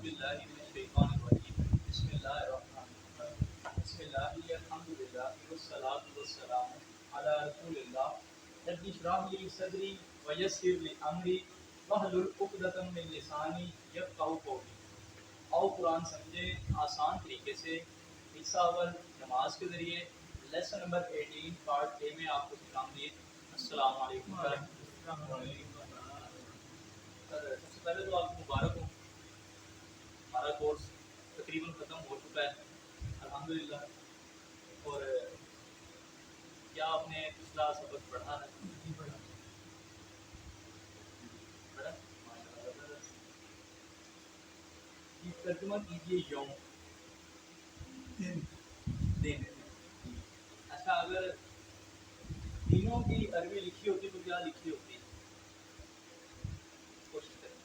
باللہ من الشیطان الرجیم بسم اللہ الرحمن الرحیم بسم اللہ الحمدللہ والصلاۃ والسلام علی رسول اللہ رب اشرح لی صدری ویسر لی امری واحلل عقدۃ من لسانی یفقہوا قولی۔ آؤ قرآن سمجھے آسان طریقے سے۔ حصہ اول نماز کے ذریعے لیسن نمبر 18 پارٹ اے میں آپ کو سلام دیے۔ السلام علیکم ورحمۃ اللہ۔ سب سے پہلے تو آپ کو مبارک ہو، ہمارا کورس تقریباً ختم ہو چکا ہے الحمدللہ۔ اور کیا آپ نے پچھلا سبق پڑھا ہے؟ پڑھا؟ ماشاءاللہ۔ ترجمہ کیجیے یوم، دن۔ اچھا، اگر دنوں کی عربی لکھی ہوتی تو کیا لکھی ہوتی؟ کوشش کریں۔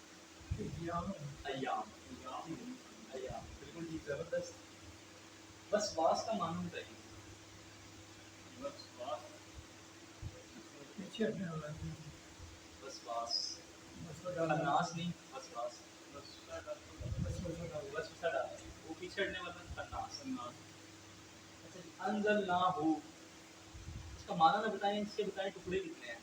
ایام، ایام، بالکل جی، زبردست۔ بس باس کا معنی بتائیے۔ بس باس، بس باس، خناس نہیں، بس باس، بس ڈالا وہ پچھڑنے والا خناس۔ اچھا جی، انزلناہ، اس کا معنی نہ بتائیں، اس کے بتائیں ٹکڑے کتنے ہیں؟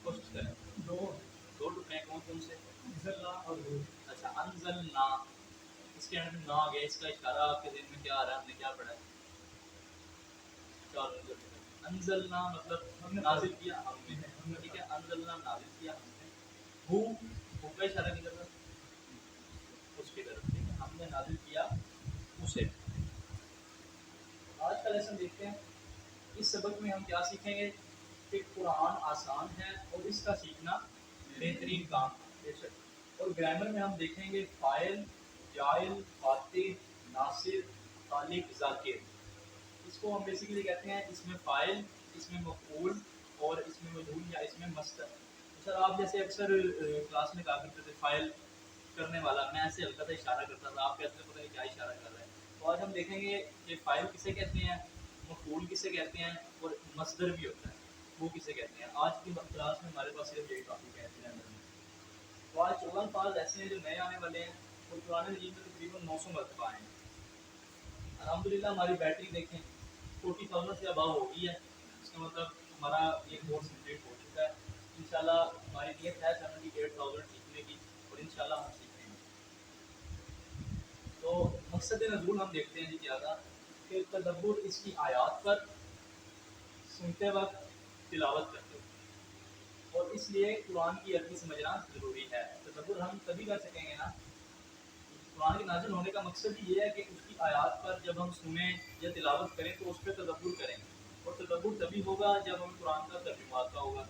کوشش کریں۔ دو ٹکڑے ہیں، کون سے؟ انزلنا اور ہو۔ اچھا، انزلنا، اس کے اندر نا آ گیا، اس کا اشارہ آپ کے ذہن میں کیا آ رہا ہے؟ ہم نے کیا پڑھا ہے؟ انزلنا مطلب نازل کیا ہم نے، ٹھیک ہے، انزلنا نازل کیا ہم نے، ہو کا اشارہ کی طرف، اس کی طرف، ٹھیک ہے، ہم نے نازل کیا اسے۔ آج کا لیسن دیکھتے ہیں۔ اس سبق میں ہم کیا سیکھیں گے کہ قرآن آسان ہے اور اس کا سیکھنا بہترین کام بے شک۔ اور گرامر میں ہم دیکھیں گے فاعل، جاعل، فاتح، ناصر، خالق، ذاکر۔ اس کو ہم بیسیکلی کہتے ہیں اس میں فاعل، اس میں مفعول اور اس میں مجہول یا اس میں مصدر۔ سر آپ جیسے اکثر کلاس میں کہا کرتے تھے فاعل کرنے والا، میں ایسے ہلکا سا اشارہ کرتا تھا، آپ کہتے پتہ نہیں کیا اشارہ کر رہے ہیں۔ تو آج ہم دیکھیں گے کہ فاعل کسے کہتے ہیں، مفعول کسے کہتے ہیں اور مصدر بھی ہوتا ہے وہ کسے کہتے ہیں۔ آج کی کلاس میں ہمارے پاس صرف یہی ٹاپک ہے۔ تو آج 14 الفاظ ایسے ہیں جو نئے آنے والے ہیں اور پرانے رجیم میں تقریباً 900 مرتبہ آئے ہیں۔ الحمدللہ ہماری بیٹری دیکھیں 40,000 سے اباؤ ہو گئی ہے، اس کا مطلب ہمارا یہ کورس کمپلیٹ ہو چکا ہے۔ انشاءاللہ ہماری نیت ہے 78,000 سیکھنے کی اور انشاءاللہ ہم سیکھیں گے۔ تو مقصد نزول ہم دیکھتے ہیں جی کیا تھا کہ تدبر اس کی آیات پر سنتے وقت، تلاوت کرتے وقت، اور اس لیے قرآن کی عربی سمجھنا ضروری ہے۔ تدبر ہم تبھی کر سکیں گے نا، قرآن کے نازل ہونے کا مقصد یہ ہے کہ اس کی آیات پر جب ہم سنیں یا تلاوت کریں تو اس پہ تدبر کریں، اور تدبر تبھی ہوگا جب ہم قرآن کا ترجمہ آتا ہوگا۔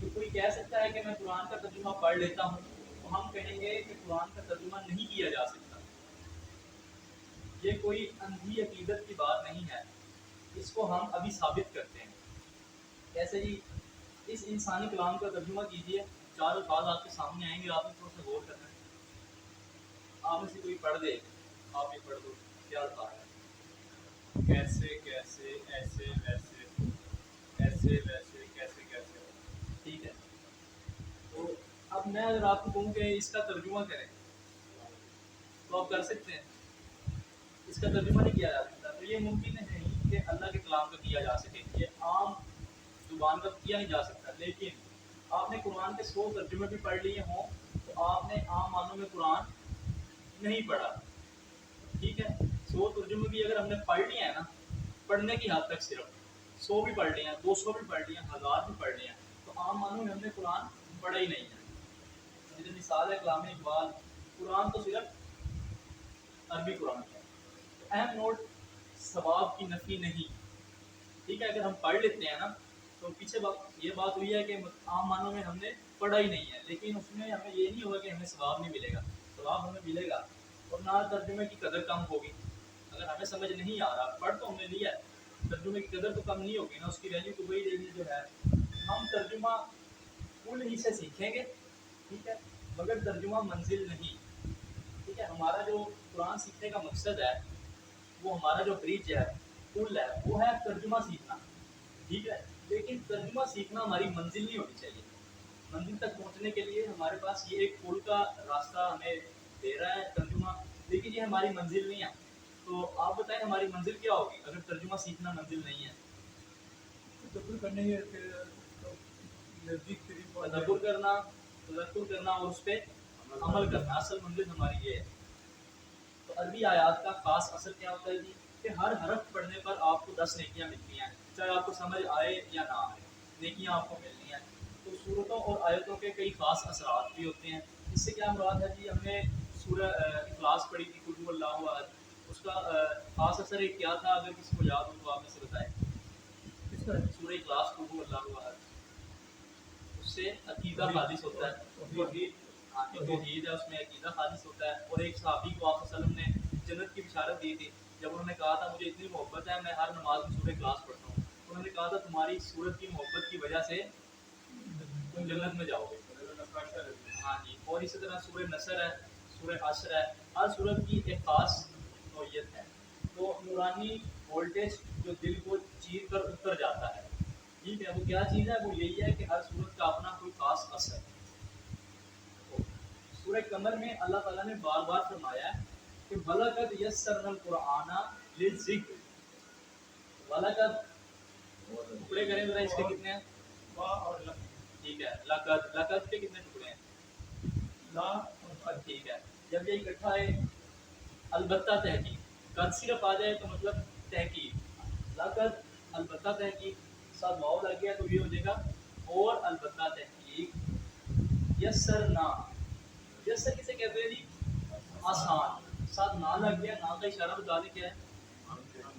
تو کوئی کہہ سکتا ہے کہ میں قرآن کا ترجمہ پڑھ لیتا ہوں، تو ہم کہیں گے کہ قرآن کا ترجمہ نہیں کیا جا سکتا۔ یہ کوئی اندھی عقیدت کی بات نہیں ہے، اس کو ہم ابھی ثابت کرتے ہیں۔ کیسے جی؟ اس انسانی کلام کا ترجمہ کیجیے، 4 الفاظ آپ کے سامنے آئیں گے، آپ نے تھوڑا سا غور کرنا ہے۔ آپ میں سے کوئی پڑھ دے، آپ یہ پڑھ دو، کیا الفاظ ہے؟ کیسے کیسے، ایسے ویسے، ایسے ویسے، کیسے کیسے، ٹھیک ہے۔ تو اب میں اگر آپ کو کہوں کہ اس کا ترجمہ کریں تو آپ کر سکتے ہیں؟ اس کا ترجمہ نہیں کیا جا سکتا، تو یہ ممکن نہیں کہ اللہ کے کلام کا کیا جا سکے، یہ عام زبان کا کیا نہیں جا سکتا۔ لیکن آپ نے قرآن کے 100 ترجمے بھی پڑھ لیے ہوں تو آپ نے عام معنوں میں قرآن نہیں پڑھا، ٹھیک ہے۔ 100 ترجمے بھی اگر ہم نے پڑھ لیے ہیں نا، پڑھنے کی حد تک صرف 100 بھی پڑھ لیے ہیں، 200 بھی پڑھ لیے ہیں، 1000 بھی پڑھ لیے ہیں، تو عام معنوں میں ہم نے قرآن پڑھا ہی نہیں ہے۔ جیسے مثال ہے کلام اقبال، قرآن تو صرف عربی قرآن ہے۔ اہم نوٹ، ثواب کی نفی نہیں، ٹھیک ہے۔ اگر ہم پڑھ لیتے ہیں نا تو پیچھے یہ بات ہوئی ہے کہ عام معنوں میں ہم نے پڑھا ہی نہیں ہے، لیکن اس میں ہمیں یہ نہیں ہوگا کہ ہمیں ثواب نہیں ملے گا، ثواب ہمیں ملے گا، اور نہ ترجمے کی قدر کم ہوگی۔ اگر ہمیں سمجھ نہیں آ رہا، پڑھ تو ہم نے لیا ہے، ترجمے کی قدر تو کم نہیں ہوگی نا، اس کی ویلیو تو وہی رہے گی جو ہے۔ ہم ترجمہ پل ہی سے سیکھیں گے، ٹھیک ہے، مگر ترجمہ منزل نہیں، ٹھیک ہے۔ ہمارا جو قرآن سیکھنے کا مقصد ہے، وہ ہمارا جو برج ہے، پل ہے، وہ ہے ترجمہ سیکھنا، ٹھیک ہے۔ لیکن ترجمہ سیکھنا ہماری منزل نہیں ہونی چاہیے۔ منزل تک پہنچنے کے لیے ہمارے پاس یہ ایک پل کا راستہ ہمیں دے رہا ہے ترجمہ، لیکن یہ ہماری منزل نہیں ہے. تو آپ بتائیں ہماری منزل کیا ہوگی اگر ترجمہ سیکھنا منزل نہیں ہے؟ تدبر کرنے کے پھر نزدیک قریب پہنچ جائے. تذکر کرنا اور اس پہ عمل کرنا، اصل منزل ہماری یہ ہے. تو عربی آیات کا خاص اثر کیا ہوتا ہے جی کہ ہر حرف پڑھنے پر آپ کو 10 نیکیاں ملتی ہیں، چاہے آپ کو سمجھ آئے یا نہ آئے، نیکیاں آپ کو ملنی ہیں. تو صورتوں اور آیتوں کے کئی خاص اثرات بھی ہوتے ہیں. اس سے کیا مراد ہے جی، ہم نے سورہ اخلاص پڑھی تھی قل هو اللہ احد، اس کا خاص اثر ایک کیا تھا؟ اگر کسی کو یاد ہو تو آپ میں سے بتائیں. اس کا سورہ اخلاص قل هو اللہ احد، اس سے عقیدہ خالص ہوتا ہے، توحید ہے، اس میں عقیدہ خالص ہوتا ہے. اور ایک صحابی کو آپ صلی اللہ علیہ وسلم نے جنت کی بشارت دی تھی، جب انہوں نے کہا تھا مجھے اتنی محبت ہے میں ہر نماز میں سورہ اخلاص پڑھتا ہوں، انہوں نے کہا تھا تمہاری سورت کی محبت کی وجہ سے تم جنت میں جاؤ گے. ہاں جی. اور اسی طرح سورہ نصر ہے، سورہ عصر ہے، ہر سورت کی ایک خاص نوعیت ہے. تو نورانی وولٹیج جو دل کو چیر کر اتر جاتا ہے، ٹھیک ہے، وہ کیا چیز ہے؟ وہ یہی ہے کہ ہر سورت کا اپنا کوئی خاص اثر ہے. سورہ قمر میں اللہ تعالیٰ نے بار بار فرمایا ہے کہ وَلَقَدْ يَسَّرْنَا الْقُرْآنَ لِلذِّكْرِ. وَلَقَدْ ٹکڑے کریں ذرا اس کے کتنے ہیں؟ اور ٹھیک ہے. لقد کے کتنے ٹکڑے ہیں؟ لا. ٹھیک ہے. جب یہ اکٹھا ہے البتہ تحقیق، قد صرف آ جائے تو مطلب تحقیق، لقد البتہ تحقیق، ساتھ واو لگ گیا تو یہ ہو جائے گا اور البتہ تحقیق. یسرنا، یسر کسے کہتے ہیں جی؟ آسان. ساتھ نہ لگ گیا، نہ کا اشارہ بتا دیں کیا ہے؟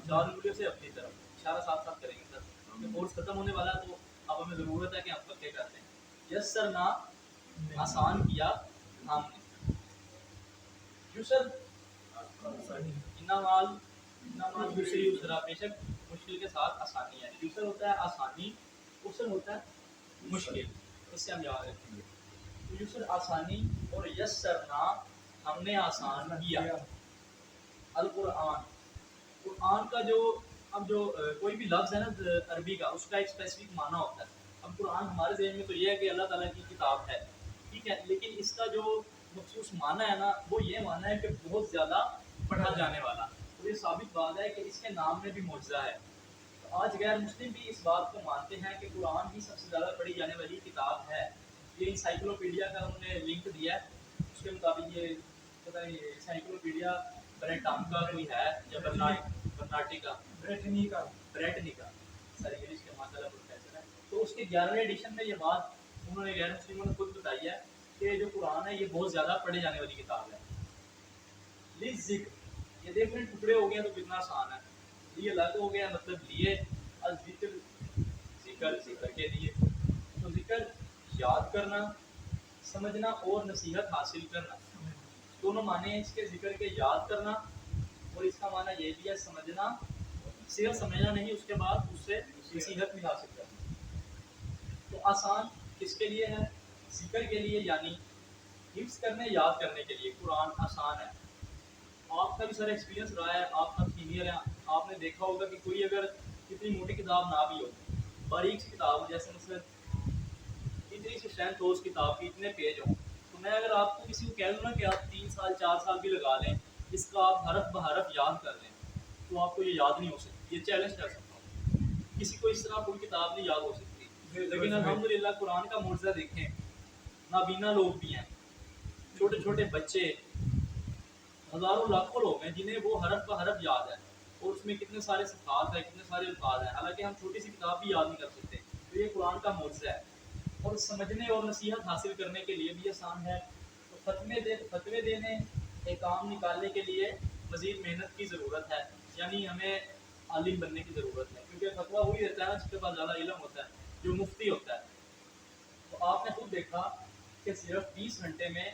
4 انگلیوں سے اپنی طرف اشارہ ساتھ ساتھ کریں گے سر، کیونکہ کورس ختم ہونے والا ہے تو اب ہمیں ضرورت ہے کہ ہم پکے کرتے ہیں. یسرنا آسان کیا ہم نے. یسر انمال یسر یسرا، بے شک مشکل کے ساتھ آسانی ہے. یسر ہوتا ہے آسانی، اسر ہوتا ہے مشکل، اس سے ہم یاد رکھیں گے. تو یسر آسانی اور یسرنا ہم نے آسان کیا. القرآن، قرآن کا جو اب جو کوئی بھی لفظ ہے نا عربی کا، اس کا ایک اسپیسیفک معنی ہوتا ہے. اب قرآن ہمارے ذہن میں تو یہ ہے کہ اللہ تعالیٰ کی کتاب ہے، ٹھیک ہے، لیکن اس کا جو مخصوص معنی ہے نا وہ یہ معنی ہے کہ بہت زیادہ پڑھا جانے والا. تو یہ ثابت بات ہے کہ اس کے نام میں بھی معجزہ ہے. تو آج غیر مسلم بھی اس بات کو مانتے ہیں کہ قرآن ہی سب سے زیادہ پڑھی جانے والی کتاب ہے. یہ انسائکلوپیڈیا کا انہوں نے لنک دیا ہے، اس کے مطابق یہ پتہ نہیں انسائکلوپیڈیا برٹانکا کوئی ہے یا برناٹیکا بریٹنیکا سر انگلش کے ماشاء اللہ پروفیسر ہے. تو اس کے 11ویں ایڈیشن میں یہ بات انہوں نے غیر مسلموں نے خود بتائی ہے کہ جو قرآن ہے یہ بہت زیادہ پڑھے جانے والی کتاب ہے. ذکر، یہ دیکھ رہے ٹکڑے ہو گئے تو کتنا آسان ہے. یہ الگ ہو گیا مطلب لیے، ذکر ذکر کے لیے. تو ذکر یاد کرنا، سمجھنا اور نصیحت حاصل کرنا، دونوں معنی ہیں اس کے. ذکر کے یاد کرنا اور اس کا معنی یہ بھی ہے سمجھنا، صرف سمجھنا نہیں، اس کے بعد اس سے نصیحت بھی حاصل کرنا. تو آسان کس کے لیے ہے؟ ذکر کے لیے، یعنی حفظ کرنے یاد کرنے کے لیے قرآن آسان ہے. آپ کا بھی سارا ایکسپیرینس رہا ہے، آپ سب سینئر ہیں، آپ نے دیکھا ہوگا کہ کوئی اگر اتنی موٹی کتاب نہ بھی ہو، باریک سی کتاب ہو، جیسے مثلا اتنی سی اسٹرینتھ ہو اس کتاب کی، اتنے پیج ہوں، تو میں اگر آپ کو کسی کو کہہ دوں نا کہ آپ 3 سال 4 سال بھی لگا لیں اس کا آپ حرف بحرف یاد کر لیں تو آپ کو یہ یاد نہیں ہو سکتی. یہ چیلنج کر سکتا ہوں، کسی کو اس طرح کوئی کتاب نہیں یاد ہو سکتی. لیکن الحمدللہ قرآن کا معجزہ دیکھیں، نابینا لوگ بھی ہیں، چھوٹے چھوٹے بچے، ہزاروں لاکھوں لوگ ہیں جنہیں وہ حرف بحرف یاد ہے، اور اس میں کتنے سارے صفات ہیں، کتنے سارے الفاظ ہیں، حالانکہ ہم چھوٹی سی کتاب بھی یاد نہیں کر سکتے. تو یہ قرآن کا معجزہ ہے. اور سمجھنے اور نصیحت حاصل کرنے کے لیے بھی آسان ہے. تو فتوے دینے، احکام نکالنے کے لیے مزید محنت کی ضرورت ہے، یعنی ہمیں عالم بننے کی ضرورت ہے، کیونکہ فتویٰ وہی رہتا ہے نا جس کے پاس زیادہ علم ہوتا ہے، جو مفتی ہوتا ہے. تو آپ نے خود دیکھا کہ صرف 20 گھنٹے میں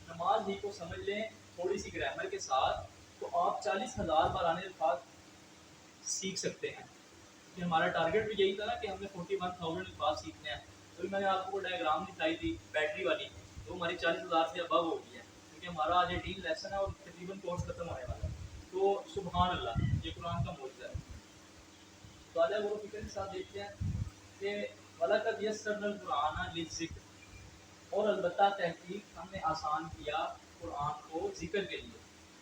نماز ہی کو سمجھ لیں تھوڑی سی گرامر کے ساتھ تو آپ 40,000 بارانہ الفاظ سیکھ سکتے ہیں. کہ ہمارا ٹارگیٹ بھی یہی تھا نا کہ ہم نے 41,000 الفاظ سیکھنے ہیں. تو میں نے آپ کو ڈائیگرام دکھائی تھی بیٹری والی، تو ہماری 40,000 سے ابو ہو گئی ہے، کیونکہ ہمارا آج 18 لیسن ہے اور تقریباً کورس ختم ہونے والا ہے. تو سبحان اللہ، یہ قرآن کا معجزہ ہے. تو آج غور و فکر کے ساتھ دیکھتے ہیں کہ وَلَقَدْ يَسَّرْنَا الْقُرْآنَ لِلذِّكْرِ، اور البتہ تحقیق ہم نے آسان کیا قرآن کو ذکر کے لیے.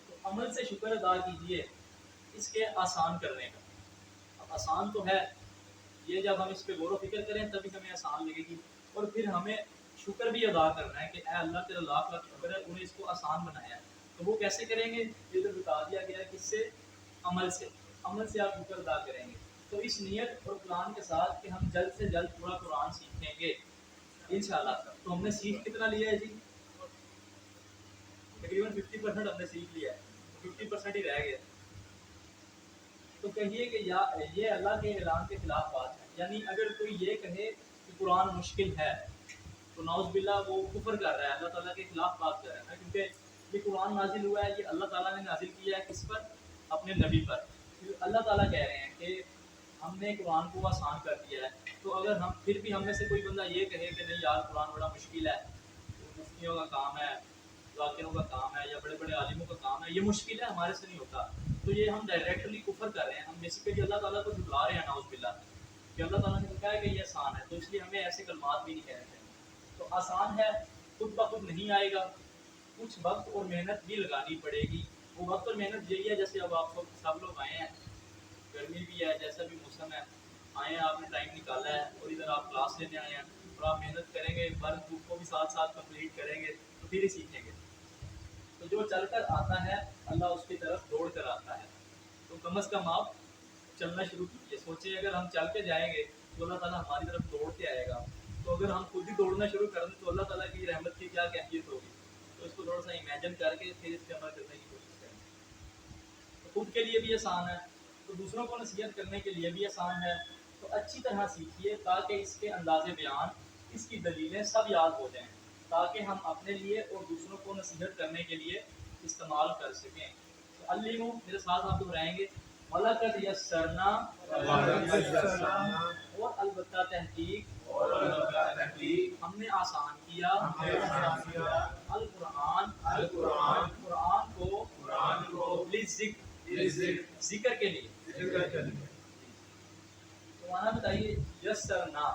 تو عمل سے شکر ادا کیجیے اس کے آسان کرنے کا. اب آسان تو ہے یہ، جب ہم اس پہ غور و فکر کریں تبھی ہمیں آسان لگے گی. اور پھر ہمیں شکر بھی ادا کرنا ہے کہ اے اللہ تیرا لاکھ لاکھ شکر ہے انہیں اس کو آسان بنایا ہے. تو وہ کیسے کریں گے؟ یہ تو بتا دیا گیا ہے. کس سے؟ عمل سے. عمل سے آپ شکر ادا کریں گے. تو اس نیت اور پلان کے ساتھ کہ ہم جلد سے جلد پورا قرآن سیکھیں گے انشاءاللہ. تو ہم نے سیکھ کتنا لیا ہے جی؟ تقریباً 50% ہم نے سیکھ لیا ہے، 50% ہی رہ گیا. تو کہیے کہ یہ اللہ کے اعلان کے خلاف بات ہے. یعنی اگر کوئی یہ کہے کہ قرآن مشکل ہے تو نعوذ باللہ وہ کفر کر رہا ہے، اللہ تعالیٰ کے خلاف بات کر رہا ہے. کیونکہ یہ قرآن نازل ہوا ہے، یہ اللہ تعالیٰ نے نازل کیا ہے کس پر؟ اپنے نبی پر. اللہ تعالیٰ کہہ رہے ہیں کہ ہم نے قرآن کو آسان کر دیا ہے. تو اگر ہم پھر بھی ہم میں سے کوئی بندہ یہ کہے کہ نہیں یار قرآن بڑا مشکل ہے، مفتیوں کا کام ہے، ذاکروں کا کام ہے، یا بڑے بڑے عالموں کا کام ہے، یہ مشکل ہے، ہمارے سے نہیں ہوتا، تو یہ ہم ڈائریکٹلی کفر کر رہے ہیں. ہم بیسیکلی اللہ تعالیٰ کو جھٹلا رہے ہیں نعوذ باللہ کہ اللہ تعالیٰ نے کہا ہے کہ یہ آسان ہے. تو اس لیے ہمیں ایسے کلمات بھی نہیں کہنے چاہیے. تو آسان ہے خود بخود نہیں آئے گا، کچھ وقت اور محنت بھی لگانی پڑے گی. وہ وقت اور محنت یہی ہے جیسے اب آپ سب لوگ آئے ہیں، گرمی بھی ہے، جیسا بھی موسم ہے، آئے ہیں، آپ نے ٹائم نکالا ہے اور ادھر آپ کلاس لینے آئے ہیں اور آپ محنت کریں گے، برف دھوپ کو بھی ساتھ ساتھ کمپلیٹ کریں گے تو پھر ہی سیکھیں گے. تو جو چل کر آتا ہے اللہ اس کی طرف دوڑ کر آتا ہے. تو کم از کم آپ چلنا شروع کیجیے. سوچیں اگر ہم چل کے جائیں گے تو اللہ تعالیٰ ہماری طرف دوڑ کے آئے گا. تو اگر ہم خود ہی دوڑنا شروع کر دیں تو اللہ تعالیٰ کی رحمت کی کیا کیفیت ہوگی. تو اس کو تھوڑا سا امیجن کر کے پھر اس پہ عمل کرنے کی کوشش کریں. تو خود کے لیے بھی آسان ہے تو دوسروں کو نصیحت کرنے کے لیے بھی آسان ہے. تو اچھی طرح سیکھیے تاکہ اس کے انداز بیان، اس کی دلیلیں سب یاد ہو جائیں، تاکہ ہم اپنے لیے اور دوسروں کو نصیحت کرنے کے لیے استعمال کر سکیں. تو علمو میرے ساتھ آپ دہرائیں گے، وَلَقَدْ يَسَّرْنَا، اور البتہ تحقیق ہم نے آسان کیا القرآن قرآن کو ذکر کے لیے. تو مانا بتائیے یسرنا،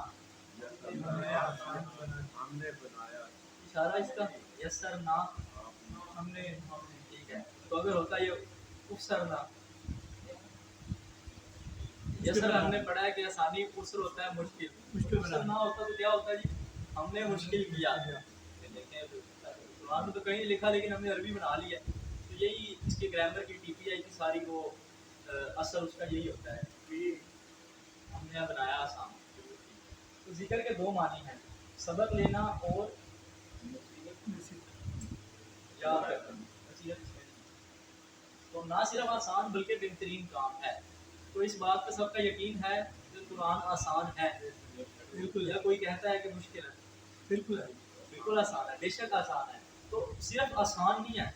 اشارہ اس کا یسرنا ہم نے، ٹھیک ہے. تو اگر ہوتا یہ افسرنا، یسر ہم نے پڑھا ہے کہ آسانی، اسر ہوتا ہے مشکل نہ ہوتا تو کیا ہوتا ہے جی؟ ہم نے مشکل کیا. قرآن میں تو کہیں نہیں لکھا لیکن ہم نے عربی بنا لی ہے. تو یہی اس کی گرامر کی ٹی پی آئی کی ساری وہ اثر اس کا یہی ہوتا ہے کہ ہم نے بنایا آسان. تو ذکر کے دو معنی ہیں، سبق لینا اور یاد رکھنا. تو نہ صرف آسان بلکہ بہترین کام ہے. تو اس بات کا سب کا یقین ہے کہ قرآن آسان ہے. بالکل. یا کوئی کہتا ہے کہ مشکل ہے؟ بالکل ہے، بالکل آسان ہے، بے شک آسان ہے. تو صرف آسان نہیں ہے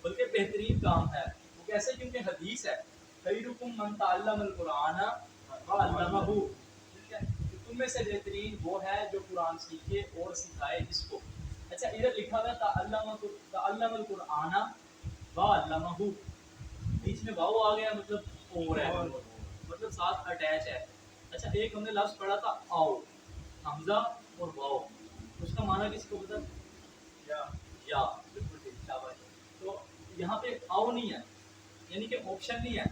بلکہ بہترین کام ہے. وہ کیسے؟ کیونکہ حدیث ہے خیرکم من تعلم القرآن وعلمہ. ٹھیک ہے، تم میں سے بہترین وہ ہے جو قرآن سیکھے اور سکھائے اس کو. اچھا ادھر لکھا ہوا تعلم القرآن وعلمہ، بیچ میں واو آ گیا، مطلب اور ہے، مطلب ساتھ اٹیچ ہے. اچھا ایک ہم نے لفظ پڑھا تھا آؤ، حمزہ اور واو، اس کا معنی کسی کو پتا؟ یا. بالکل ٹھیک، شاباش. تو یہاں پہ آؤ نہیں ہے، یعنی کہ آپشن نہیں ہے،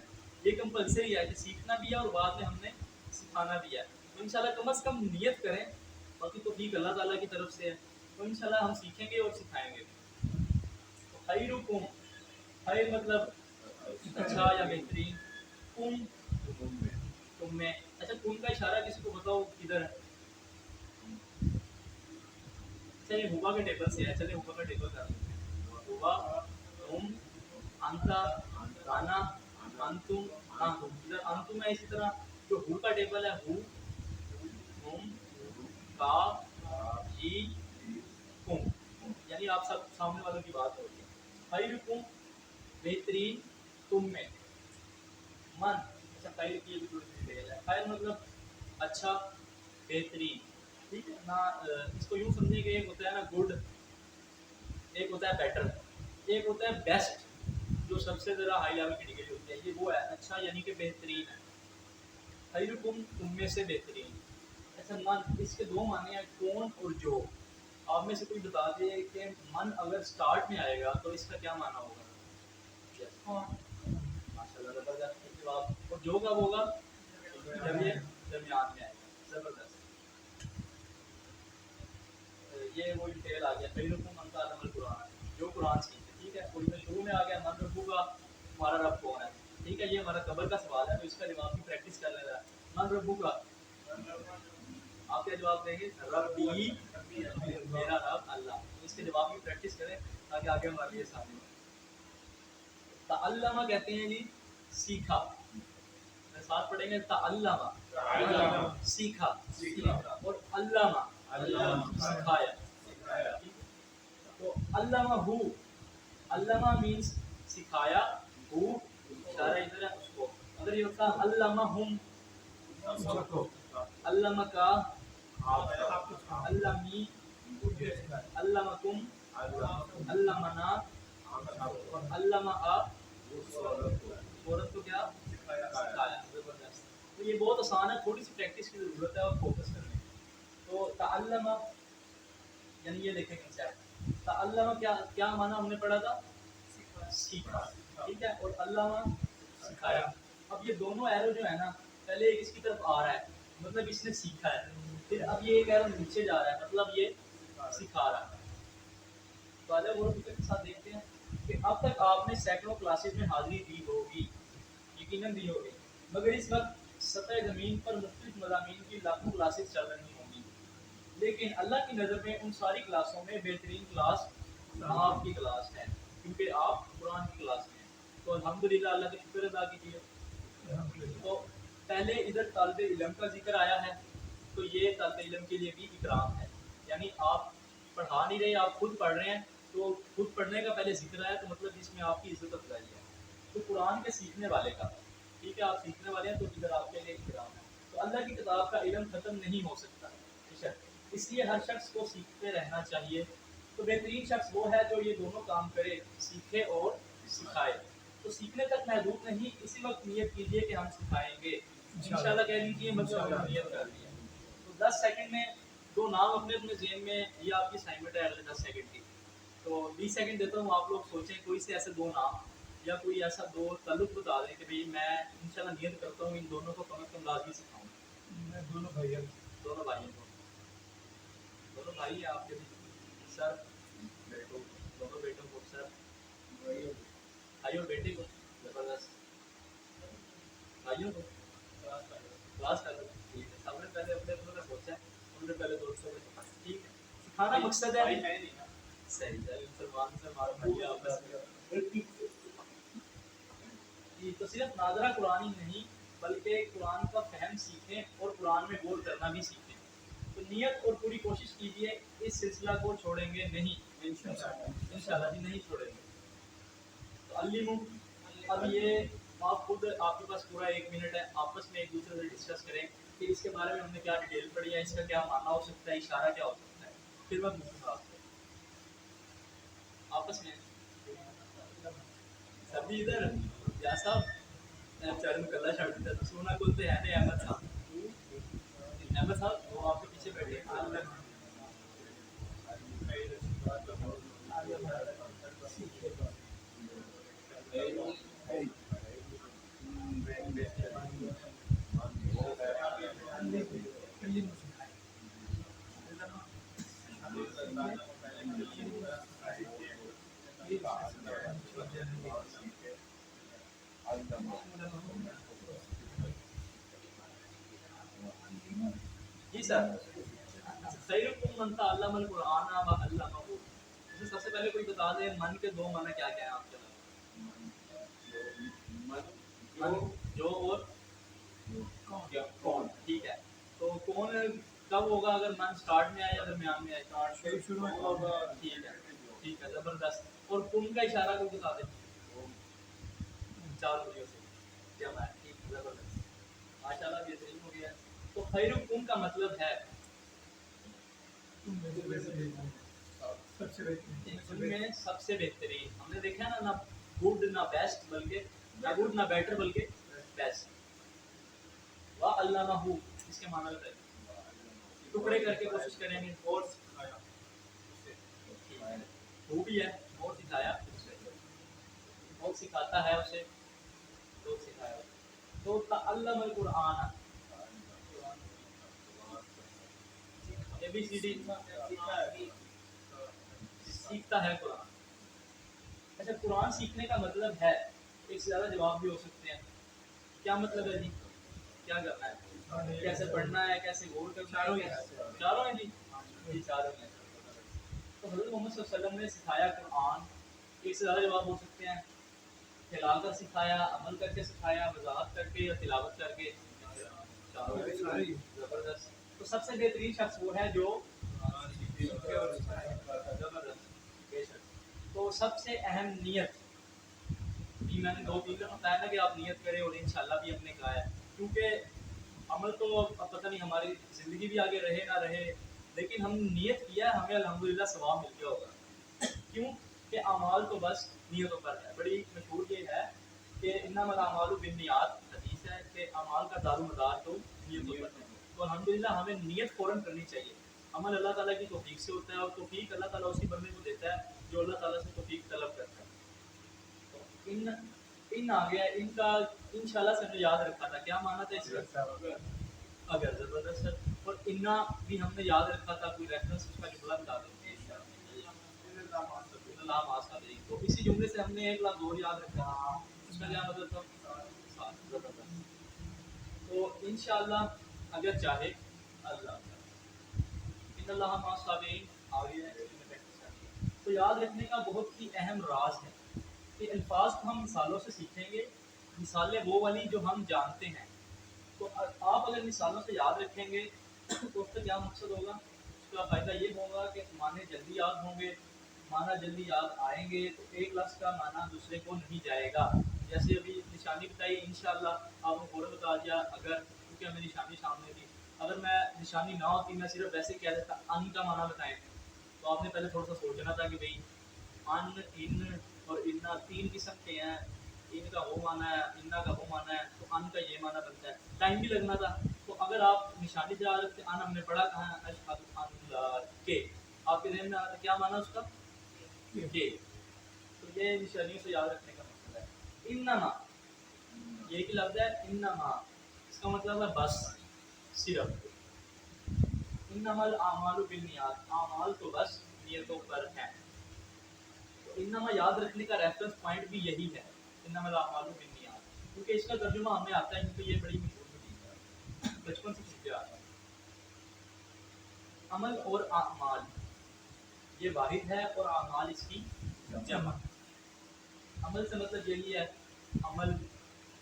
یہ کمپلسری ہے کہ سیکھنا بھی ہے اور بعد میں ہم نے سکھانا بھی ہے. تو انشاءاللہ کم از کم نیت کریں، باقی تو ٹھیک اللہ تعالیٰ کی طرف سے ہے. تو انشاءاللہ ہم سیکھیں گے اور سکھائیں گے. تو خیرکم، خیر مطلب اچھا یا بہترین، کم تم میں. اچھا کم کا اشارہ کسی کو بتاؤ کدھر ہے؟ اچھا یہ ہوبا کے ٹیبل سے ہے، چلے ہوبا کا ٹیبل کر لیتے ہیں. ہوبا، تم، انتا، انا، انتم، نحن. ادھر انتم ہے. اسی طرح جو ہو کا ٹیبل ہے ہو، تم، کا، جی، کم، یعنی آپ سب سامنے والوں کی بات ہو رہی ہے. خیرکم بہترین تم میں، من. اچھا خیر کی بھی تھوڑی سی ڈیٹیل ہے. خیر مطلب اچھا، بہترین. ٹھیک ہے نا. اس کو یوں سمجھیں کہ ایک ہوتا ہے نا گڈ، ایک ہوتا ہے بیٹر، ایک ہوتا ہے بیسٹ جو سب سے زیادہ ہائی لیول کی ڈگری ہوتی ہے. یہ وہ ہے اچھا یعنی کہ بہترین ہے. خیرکم تم میں سے بہترین. اچھا من، اس کے دو معنی ہیں کون اور جو. آپ میں سے کوئی بتا دے کہ من اگر سٹارٹ میں آئے گا تو اس کا کیا معنی ہوگا؟ ماشاء اللہ زبردست جواب. اور جو کب ہوگا؟ جب یہ درمیان میں آئے گا. زبردست. یہ وہ ڈیٹیل آ گیا خیرکم من تعلم القرآن جو قرآن سیکھے. ٹھیک ہے. کوئی میں شروع میں آ گیا من ربو کا ہمارا رب کون ہے. ٹھیک ہے. یہ ہمارا قبر کا سوال ہے تو اس کا جواب کی پریکٹس کر لینا ہے. من ربو کا آپ کیا جواب دیں گے؟ ربی میرا رب اللہ. اس کے جواب کی پریکٹس کریں تاکہ آگے ہمارے لیے آسانی ہو. تعلمہ کہتے ہیں جی سیکھا. ساتھ پڑھیں گے تعلمہ سیکھا اور علامہ سکھایا. تو علامہ ہو علامہ مینس سکھایا. ہو اشارہ ادھر ہے اس کو. اگر یہ ہوتا علامہ ہم علامہ کا علامی علامکم علامنا اور علامہ عورت کو کیا سکھایا. زبردست. تو یہ بہت آسان ہے. تھوڑی سی پریکٹس کی ضرورت ہے اور فوکس کرنے کی. تو تعلمہ یعنی یہ دیکھیں کنسیپٹ. تعلمہ کیا معنی ہم نے پڑھا تھا؟ سیکھا. ٹھیک ہے. اور علامہ سکھایا. اب یہ دونوں ایرو جو ہے نا پہلے ایک اس کی طرف آ رہا ہے مطلب اس نے سیکھا ہے. پھر اب یہ ایک ایرو نیچے جا رہا ہے مطلب یہ سکھا رہا ہے. تو آج وہ فکر کے ساتھ دیکھتے ہیں کہ اب تک آپ نے سینکڑوں کلاسز میں حاضری دی ہوگی یقیناً دی ہوگی مگر اس وقت سطح زمین پر مختلف مضامین کی لاکھوں کلاسز چل رہی ہوں گی. لیکن اللہ کی نظر میں ان ساری کلاسوں میں بہترین کلاس آپ کی کلاس ہے کیونکہ آپ قرآن کی کلاس میں ہیں. تو الحمدللہ اللہ کا شکر ادا کیجیے. تو پہلے ادھر طالب علم کا ذکر آیا ہے تو یہ طالب علم کے لیے بھی اکرام ہے. یعنی آپ پڑھا نہیں رہے آپ خود پڑھ رہے ہیں تو خود پڑھنے کا پہلے ذکر آیا تو مطلب اس میں آپ کی عزت افزائی ہے. تو قرآن کے سیکھنے والے کا ٹھیک ہے آپ سیکھنے والے ہیں تو ادھر آپ کے لیے اکرام ہے. تو اللہ کی کتاب کا علم ختم نہیں ہو سکتا اس لیے ہر شخص کو سیکھتے رہنا چاہیے. تو بہترین شخص وہ ہے جو یہ دونوں کام کرے سیکھے اور سکھائے. تو سیکھنے تک محدود نہیں اسی وقت نیت کیجیے کہ ہم سکھائیں گے. انشاءاللہ کہہ لیجیے مطلب ہم نیت کر لیا. تو 10 سیکنڈ میں دو نام اپنے اپنے ذہن میں یہ آپ کی اسائنمنٹ ہے اگلے 10 سیکنڈ کی. تو 20 سیکنڈ دیتا ہوں آپ لوگ سوچیں کوئی سے ایسے دو نام یا کوئی ایسا دو تعلق بتا دیں کہ بھئی میں انشاءاللہ نیت کرتا ہوں ان دونوں کو کم از کم لازمی سکھاؤں. میں دونوں بھائی دونوں بھائیوں کو دونوں بھائی ہیں آپ کے بھی سر دونوں بیٹوں کو سر بھائی اور بیٹے کو. زبردست. بھائیوں کو کلاس کر لو. ٹھیک ہے. سب نے پہلے اپنے اپنے کا سوچا ہے ہم نے پہلے دوستوں کو سکھایا. ٹھیک ہے. سکھانا مقصد ہے. صحیح ہے. مسلمان سے ہمارا بھائی آپس میں تو صرف ناظرہ قرآن ہی نہیں بلکہ قرآن کا فہم سیکھیں اور قرآن میں غور کرنا بھی سیکھیں. تو نیت اور پوری کوشش کیجیے اس سلسلہ کو چھوڑیں گے نہیں انشاءاللہ جی نہیں چھوڑیں گے. تو علمو اب یہ آپ خود آپ کے پاس پورا 1 منٹ ہے آپس میں ایک دوسرے سے ڈسکس کریں کہ اس کے بارے میں ہم نے کیا ڈیٹیل پڑھی ہے اس کا کیا معنی ہو سکتا ہے اشارہ کیا ہو سکتا ہے. پھر میں پوچھوں آپ سے آپس میں سبھی ادھر یا صاحب چل کلا چھڑ دیتا تو سونا کھولتے ہیں نا احمد صاحب. احمد صاحب وہ آپ کے پیچھے بیٹھے جی سر. خیرکم من تعلم القرآن وعلمہ. سب سے پہلے کوئی بتا دیں من کے دو معنی کیا کیا ہیں آپ کے من جو اور کون. ٹھیک ہے. تو کون کب ہوگا اگر من سٹارٹ میں آئے یا درمیان میں آئے؟ شروع میں ہوگا. ٹھیک ہے. ٹھیک ہے. زبردست. اور کن کا اشارہ کوئی بتا دیں 4 بجے سے جمع ہے. ٹھیک ہے. زبردست. ماشاءاللہ بہترین ہو گیا. تو خیرکم کا مطلب ہے سب سے بہترین. ہم نے دیکھا نا نہ گڈ نہ بیسٹ بلکہ نہ گڈ نہ بیٹر بلکہ بیسٹ. وعلمہ اس کے معنی بتائیے. ٹکڑے کر کے کوشش کریں گے اور بھی ہے اور سکھایا اسے، اور سکھاتا ہے اسے تو سکھایا اسے۔ تو تعلم القرآن، ABCD سیکھتا ہے قرآن۔ اچھا قرآن سیکھنے کا مطلب ہے، ایک سے زیادہ جواب بھی ہو سکتے ہیں، کیا مطلب ہے جی؟ کیا کرنا ہے؟ کیسے پڑھنا ہے، کیسے غور کرنا ہے؟ چاروں ہیں جی، جی چاروں ہیں۔ تو حضرت محمد صلی اللہ علیہ وسلم نے سکھایا قرآن، ایک سے زیادہ جواب ہو سکتے ہیں، کھلا کر سکھایا، عمل کر کے سکھایا، وضاحت کر کے یا تلاوت کر کے، چاروں ہیں۔ زبردست۔ تو سب سے بہترین شخص وہ ہے جو زبردست، بے شک۔ تو سب سے اہم نیت، جی میں نے 2-3 کا بتایا نا کہ آپ نیت کریں، اور انشاءاللہ بھی ہم نے کہا ہے، کیونکہ عمل تو اب پتہ نہیں ہماری زندگی بھی آگے رہے نہ رہے، لیکن ہم نیت کیا ہے، ہمیں الحمدللہ ثواب مل گیا ہوگا۔ کیوں کہ اعمال تو بس نیتوں پر ہے۔ بڑی مشہور یہ ہے کہ انما الاعمال بالنیات، حدیث ہے کہ اعمال کا دار و مدار تو نیتوں پر ہے۔ تو الحمدللہ ہمیں نیت فوراً کرنی چاہیے۔ عمل اللہ تعالیٰ کی توفیق سے ہوتا ہے، اور توفیق اللہ تعالیٰ اسی بندے کو دیتا ہے جو اللہ تعالیٰ سے توفیق طلب کرتا ہے۔ ان آ گیا، ان کا انشاءاللہ سے ہم نے یاد رکھا تھا، کیا مانا تھا اس کا؟ اگر زبردست ہے۔ اور انا بھی ہم نے یاد رکھا تھا، کوئی ریفرنس اس کا جملہ بتا دیں گے اللہ ماسا دے، تو اسی جملے سے ہم نے ایک لفظ اور یاد رکھا، اس کا کیا مطلب تھا؟ زبردست۔ تو انشاءاللہ اگر چاہے اللہ، ان اللہ مع الصابرین، تو یاد رکھنے کا بہت ہی اہم راز ہے کہ الفاظ کو ہم مثالوں سے سیکھیں گے، مثالیں وہ والی جو ہم جانتے ہیں۔ تو آپ اگر مثالوں سے یاد رکھیں گے تو اس کا کیا مقصد ہوگا؟ اس کا فائدہ یہ ہوگا کہ معنی جلدی یاد ہوں گے، معنی جلدی یاد آئیں گے، تو ایک لفظ کا معنی دوسرے کو نہیں جائے گا۔ جیسے ابھی نشانی بتائی، انشاءاللہ آپ نے فوراً بتا دیا، اگر کیونکہ ہمیں نشانی سامنے تھی، اگر میں نشانی نہ ہوتی، میں صرف ویسے کہہ دیتا ان کا معنی بتائیں، تو آپ نے پہلے تھوڑا سا سوچنا تھا کہ بھئی ان، ان اور انا 3 قسم کے ہیں، ان کا وہ معنی ہے، انا کا وہ معنی ہے، تو ان کا یہ معنی بنتا ہے، ٹائم بھی لگنا تھا۔ تو اگر آپ نشانی سے یاد رکھتے، ان ہم نے پڑھا کہاں ہے، اشہد ان لا کے، آپ کے ذہن میں آتا کیا معنی اس کا؟ کے۔ تو یہ نشانیوں سے یاد رکھنے کا مطلب ہے۔ انما، یہ ایک لفظ ہے انما، اس کا مطلب ہے بس، صرف۔ انما الاعمال بالنیات، اعمال تو بس نیتوں پر ہیں۔ تو انما یاد رکھنے کا ریفرنس پوائنٹ بھی یہی ہے، انما الاعمال بالنیات، کیونکہ اس کا ترجمہ ہمیں آتا ہے، کیونکہ یہ بڑی مشہور حدیث ہے، بچپن سے سنتے آ رہے ہیں۔ عمل اور اعمال یہ واحد ہے، اور اعمال اس کی جمع۔ عمل سے مطلب یہی ہے، عمل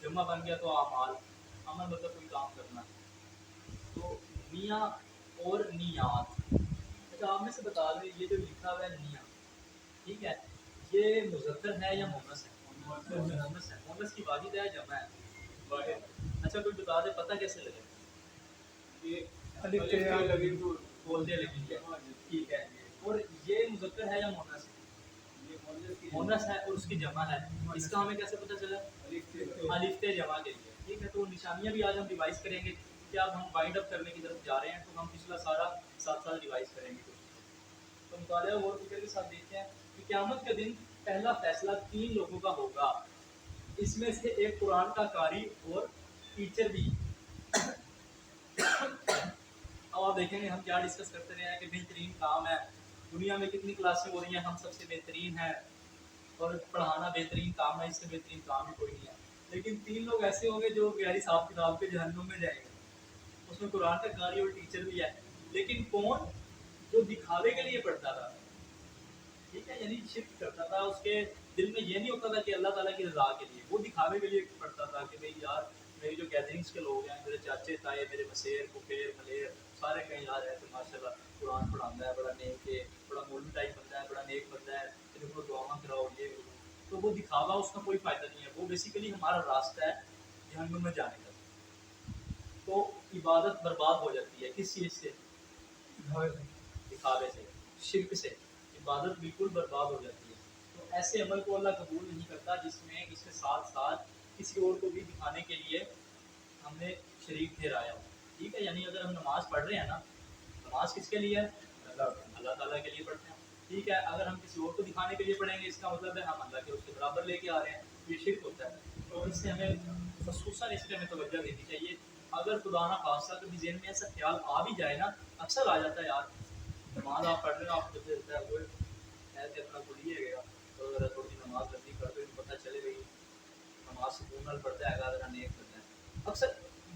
جمع بن گیا تو اعمال، عمل مطلب کوئی کام کرنا۔ تو نیہ اور نیات، اچھا آپ میں سے بتا دیں یہ جو لکھا ہوا ہے نیہ، ٹھیک ہے، یہ مذکر ہے یا مؤنث ہے؟ مؤنث ہے۔ مؤنث کی واحد ہے جمع ہے؟ واحد۔ اچھا کوئی بتا دے پتہ کیسے لگے؟ یہ الف تے یا لگی تو بولتے لگی ہے، ٹھیک ہے۔ اور یہ مذکر ہے یا مؤنث ہے؟ مؤنث ہے اور اس کی جمع ہے، اس کا ہمیں کیسے پتہ چلا؟ الف تے جمع کے لیے، ٹھیک ہے۔ تو نشانیاں بھی آج ہم ریوائز کریں گے کہ اب ہم وائنڈ اپ کرنے کی طرف جا رہے ہیں، تو ہم پچھلا سارا ساتھ ساتھ ریوائز کریں گے۔ تو مطالعہ غور و فکر کے ساتھ دیکھتے ہیں کہ قیامت کے دن پہلا فیصلہ 3 لوگوں کا ہوگا، اس میں سے ایک قرآن کا قاری اور ٹیچر بھی۔ اب آپ دیکھیں گے ہم کیا ڈسکس کرتے رہے ہیں کہ بہترین کام ہے، دنیا میں کتنی کلاسیں ہو رہی ہیں، ہم سب سے بہترین ہیں، اور پڑھانا بہترین کام ہے، اس سے بہترین کام ہی کوئی نہیں ہے۔ لیکن 3 لوگ ایسے ہوں گے جو گہری صاحب کتاب کے جہنم میں جائیں گے، اس میں قرآن کا قاری اور ٹیچر بھی ہے، لیکن کون؟ جو دکھاوے کے لیے پڑھتا تھا، ٹھیک ہے، یعنی شرک کرتا تھا، اس کے دل میں یہ نہیں ہوتا تھا کہ اللہ تعالیٰ کی رضا کے لیے، وہ دکھاوے کے لیے پڑھتا تھا کہ بھئی یار میری جو گیدرنگس کے لوگ ہیں، میرے چاچے تائے، میرے مسیر پھپھیر ملیر سارے کہیں یار ہے تو ماشاء اللہ قرآن پڑھاتا ہے، بڑا نیک ہے، بڑا مولوی ٹائپ بندہ ہے، بڑا نیک بندہ ہے، پھر کو دعاواں کراؤ یہ کرو۔ تو وہ دکھاوا، اس کا کوئی فائدہ نہیں ہے، وہ بیسیکلی ہمارا راستہ ہے جہنم میں جانے کا۔ تو عبادت برباد ہو جاتی ہے کس چیز سے؟ دکھاوے سے، شرک سے عبادت بالکل برباد ہو جاتی ہے۔ تو ایسے عمل کو اللہ قبول نہیں کرتا جس میں اس کے ساتھ ساتھ کسی اور کو بھی دکھانے کے لیے ہم نے شریک ٹھہرایا ہو، ٹھیک ہے۔ یعنی اگر ہم نماز پڑھ رہے ہیں نا، نماز کس کے لیے ہے؟ اللہ تعالیٰ کے لیے پڑھتے ہیں، ٹھیک ٹھیک ہے. اگر ہم کسی اور کو دکھانے کے لیے پڑھیں گے اس کا مطلب ہے ہم اللہ کے اس کے برابر لے کے آ رہے ہیں. یہ شرک ہوتا ہے. تو اس سے ہمیں خصوصاً اس پہ ہمیں توجہ دینی چاہیے. اگر خدا نہ خواستہ کبھی ذہن میں ایسا خیال آ بھی جائے نا, اکثر آ جاتا ہے یار, نماز آپ پڑھ رہے ہو آپ کو ہوتا ہے وہ ایسے اپنا کھلی ہے گا تو ذرا تھوڑی سی نماز غلطی کر دو پتہ چلے گئی نماز سکون نال پڑھتا ہے ذرا نیک کرتا ہے. اکثر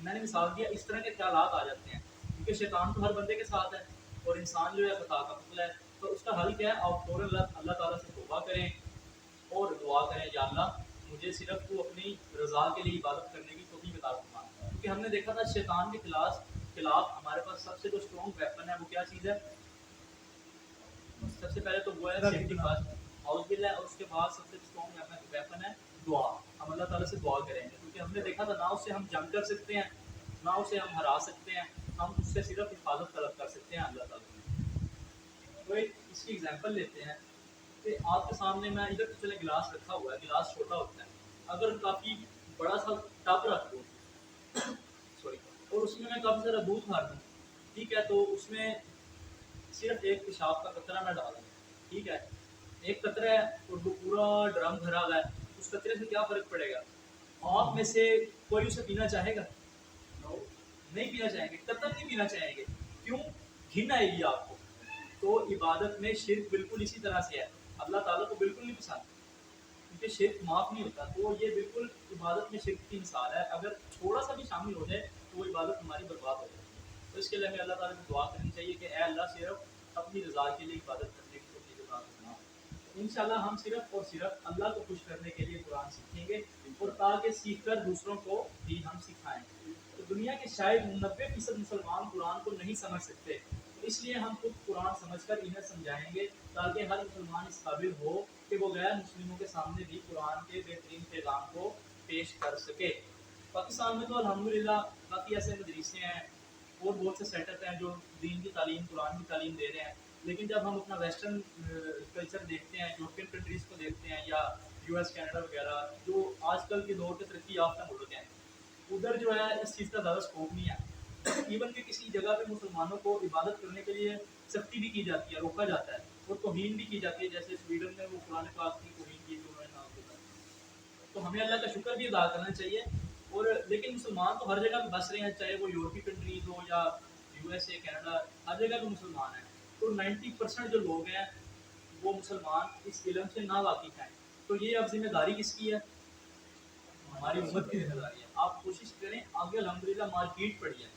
میں نے مثال دیا اس طرح کے خیالات آ جاتے ہیں کیونکہ شیطان تو ہر بندے کے ساتھ ہے اور انسان جو ہے خطا کا پتلا ہے. تو اس کا حل کیا ہے, آپ فوراً اللہ تعالیٰ سے توبہ کریں اور دعا کریں یا اللہ مجھے صرف تو اپنی رضا کے لیے عبادت کرنے کی توفیق عطا فرما. کیونکہ ہم نے دیکھا تھا شیطان کے خلاف ہمارے پاس سب سے جو اسٹرانگ ویپن ہے وہ کیا چیز ہے؟ سب سے پہلے تو وہ ہے سیفٹی فاسٹ ہاؤس بل ہے, اور اس کے بعد سب سے اسٹرانگ ویپن ہے دعا. ہم اللہ تعالیٰ سے دعا کریں گے کیونکہ ہم نے دیکھا تھا نہ اس سے ہم جنگ کر سکتے ہیں نہ اسے ہم ہرا سکتے ہیں, ہم اس سے صرف حفاظت طلب کر سکتے ہیں اللہ تعالیٰ سے. تو ایک اس کی ایگزامپل لیتے ہیں کہ آپ کے سامنے میں ادھر تو چلے گلاس رکھا ہوا ہے, گلاس چھوٹا ہوتا ہے, اگر کافی بڑا سا ٹب رکھ دو سوری اور اس میں کافی سارا دودھ بھر دوں, ٹھیک ہے, تو اس میں صرف ایک پیشاب کا قطرہ نہ ڈالیں, ٹھیک ہے, ایک قطرہ ہے اور وہ پورا ڈرم بھرا ہوا ہے, اس قطرے سے کیا فرق پڑے گا؟ آپ میں سے کوئی اسے پینا چاہے گا؟ نہیں پینا چاہیں گے, قطر نہیں پینا چاہیں گے. کیوں؟ گھن آئے گی آپ کو. تو عبادت میں شرک بالکل اسی طرح سے ہے, اللہ تعالیٰ کو بالکل نہیں پسند کیونکہ شرک معاف نہیں ہوتا. تو یہ بالکل عبادت میں شرک کی مثال ہے, اگر تھوڑا سا بھی شامل ہو جائے تو وہ عبادت ہماری برباد ہو جائے. تو اس کے لیے ہمیں اللہ تعالیٰ سے دعا کرنی چاہیے کہ اے اللہ صرف اپنی رضا کے لیے عبادت کرنے کی توفیق عطا فرما. انشاءاللہ ہم صرف اور صرف اللہ کو خوش کرنے کے لیے قرآن سیکھیں گے اور تاکہ سیکھ کر دوسروں کو بھی ہم سکھائیں. تو دنیا کے شاید 90% مسلمان قرآن کو نہیں سمجھ سکتے, تو اس لیے ہم خود قرآن سمجھ کر انہیں سمجھائیں گے تاکہ ہر مسلمان اس قابل ہو کہ وہ غیر مسلموں کے سامنے بھی قرآن کے بہترین پیغام کو پیش کر سکے. پاکستان میں تو الحمدللہ کافی ایسے مدرسے ہیں اور بہت سے سیٹ اپ ہیں جو دین کی تعلیم قرآن کی تعلیم دے رہے ہیں, لیکن جب ہم اپنا ویسٹرن کلچر دیکھتے ہیں, یورپین کنٹریز کو دیکھتے ہیں یا یو ایس کینیڈا وغیرہ جو آج کل کے دور کے ترقی یافتہ ملک ہیں, ادھر جو ہے اس چیز کا زیادہ اسکوپ نہیں ہے. ایون کہ کسی جگہ پہ مسلمانوں کو عبادت کرنے کے لیے سختی بھی کی جاتی ہے, روکا جاتا ہے اور توہین بھی کی جاتی ہے, جیسے سویڈن میں وہ قرآن پاک کی توہین کی جو انہوں نے نام دیا. تو ہمیں اللہ کا شکر بھی ادا کرنا چاہیے. اور لیکن مسلمان تو ہر جگہ پہ بس رہے ہیں, چاہے وہ یورپی کنٹریز ہو یا یو ایس اے کینیڈا, ہر جگہ پہ مسلمان ہیں. تو 90% جو لوگ ہیں وہ مسلمان اس علم سے نا واقف ہیں. تو یہ اب ذمہ داری کس کی ہے؟ ہماری امت کی ذمہ داری ہے. آپ کوشش کریں, آگے الحمدللہ مارکیٹ پڑی ہے.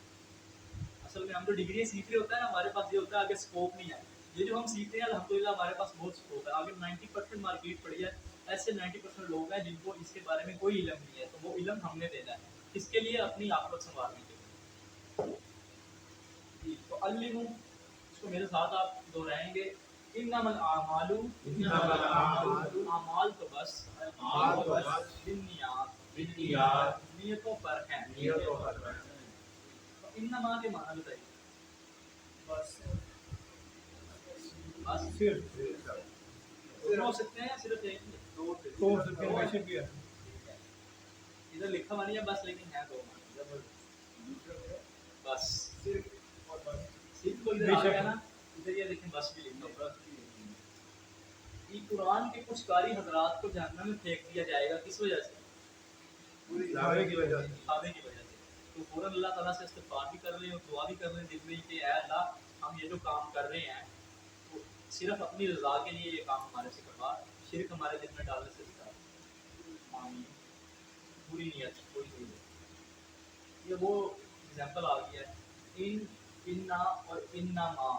اصل میں ہم تو ڈگری سیکھ رہے ہوتا ہے نا, ہمارے پاس یہ ہوتا ہے آگے اسکوپ نہیں ہے. یہ جو ہم سیکھتے ہیں الحمدللہ ہمارے پاس بہت اسکوپ ہے. آگے 90% مارکیٹ پڑی ہے, ایسے 90% لوگ ہیں جن کو اس کے بارے میں کوئی علم نہیں ہے, تو وہ علم ہم نے دینا ہے. اس کے لیے اپنی آخرت سنوارنے کے لیے. تو علم اس کو میرے ساتھ آپ دہرائیں گے, انما الاعمال اعمال تو بس بالنیات نیتوں پر ہیں. انما کے معنی بتائیے. بس بس صرف دونوں ہو سکتے ہیں یا صرف ایک؟ دو سکتے ہیں, ویسے بھی ہے. ادھر لکھا ہوا نہیں ہے بس, لیکن ہے دو معنی. بس صرف اور بس. صرف کو ادھر آ گیا نا, ادھر یہ دیکھیں بس بھی لکھا ہوگا. یہ قرآن کے کچھ قاری حضرات کو جہنم میں پھینک دیا جائے گا, کس وجہ سے؟ دعوے کی وجہ سے. دعوے کی وجہ سے. تو فوراً اللہ تعالیٰ سے استغفار بھی کر لیں اور دعا بھی کر لیں دل میں کہ اے اللہ ہم یہ جو کام کر رہے ہیں تو صرف اپنی رضا کے لیے یہ کام ہمارے سے کروا, شرک ہمارے دل میں ڈالنے سے بتا. آمین. پوری نیت کوئی نہیں ہے. یہ وہ ایگزامپل آ گیا ہے انا اور انما,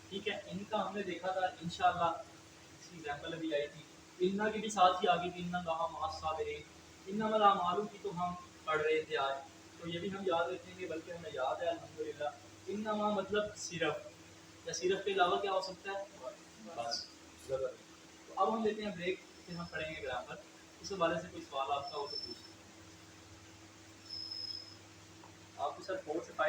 ٹھیک ہے. ان کا ہم نے دیکھا تھا انشاءاللہ, اس کی ایگزامپل ابھی آئی تھی. انا کی بھی ساتھ ہی آ گئی تھی, ان اللہ مع الصابرین. انما الاعمال کی تو ہم پڑھ رہے تھے آج, تو یہ بھی ہم یاد رکھیں گے, بلکہ ہمیں یاد ہے الحمدللہ. انما مطلب صرف, یا صرف کے علاوہ کیا ہو سکتا ہے؟ بس. تو اب ہم لیتے ہیں بریک, پھر ہم پڑھیں گے گرامر. اس حوالے سے کوئی سوال آپ کا ہو تو پوچھ. آپ کو سر 4 سے 5